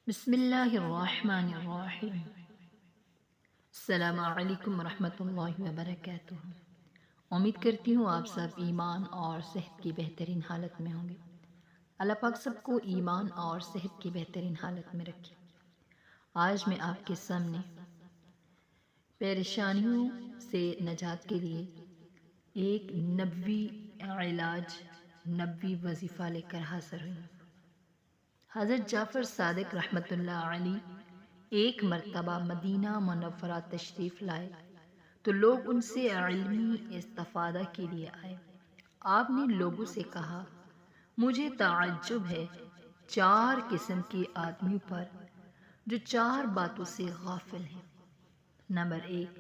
بسم اللہ الرحمن الرحیم۔ السلام علیکم ورحمۃ اللہ وبرکاتہ۔ امید کرتی ہوں آپ سب ایمان اور صحت کی بہترین حالت میں ہوں گے۔ اللہ پاک سب کو ایمان اور صحت کی بہترین حالت میں رکھے۔ آج میں آپ کے سامنے پریشانیوں سے نجات کے لیے ایک نبوی علاج، نبوی وظیفہ لے کر حاضر ہوئی ہوں۔ حضرت جعفر صادق رحمۃ اللہ علیہ ایک مرتبہ مدینہ منورہ تشریف لائے تو لوگ ان سے علمی استفادہ کے لیے آئے۔ آپ نے لوگوں سے کہا، مجھے تعجب ہے 4 قسم کے آدمیوں پر جو 4 باتوں سے غافل ہیں۔ نمبر 1،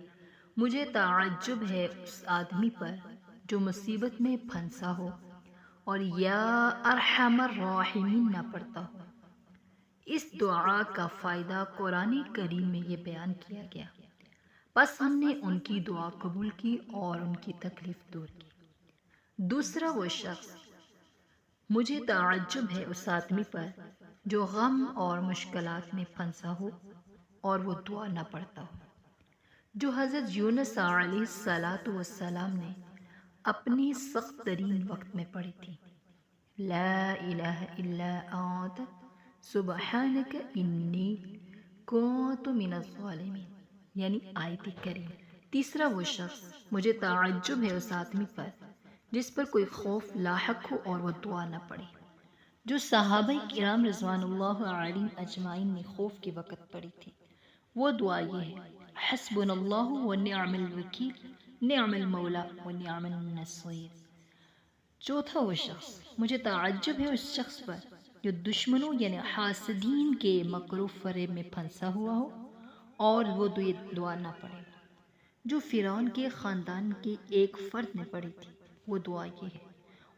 مجھے تعجب ہے اس آدمی پر جو مصیبت میں پھنسا ہو اور یا ارحم الراحمین نہ پڑھتا ہو۔ اس دعا کا فائدہ قرآن کریم میں یہ بیان کیا گیا، پس ہم نے ان کی دعا قبول کی اور ان کی تکلیف دور کی۔ دوسرا، وہ شخص، مجھے تعجب ہے اس آدمی پر جو غم اور مشکلات میں پھنسا ہو اور وہ دعا نہ پڑھتا ہو، جو حضرت یونس علیہ السلام نے اپنی سخت ترین وقت میں پڑھی تھی، لا الہ الا انت سبحانک انی کنت من الظالمین، یعنی آیت کریم۔ تیسرا، وہ شخص، مجھے تعجب ہے اس آدمی پر جس پر کوئی خوف لاحق ہو اور وہ دعا نہ پڑھے، جو صحابہ کرام رضوان اللہ علیہم اجمعین نے خوف کے وقت پڑھی تھی۔ وہ دعا یہ ہے، حسبنا اللہ ونعم الوکیل نعم المولا ونعم النصیر۔ چوتھا، وہ شخص، مجھے تعجب ہے اس شخص پر جو دشمنوں یعنی حاسدین کے مکر و فریب میں پھنسا ہوا ہو اور وہ دعا نہ پڑھے، جو فرعون کے خاندان کے ایک فرد نے پڑھی تھی۔ وہ دعا یہ ہے،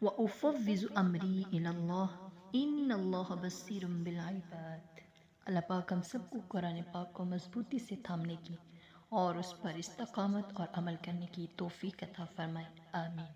وَأُفَوِّضُ أَمْرِي إِلَى اللَّهِ إِنَّ اللَّهَ بَصِيرٌ بِالْعِبَادِ۔ اللہ پاک ہم سب کو قرآن پاک کو مضبوطی سے تھامنے کی اور اس پر استقامت اور عمل کرنے کی توفیق عطا فرمائے، آمین۔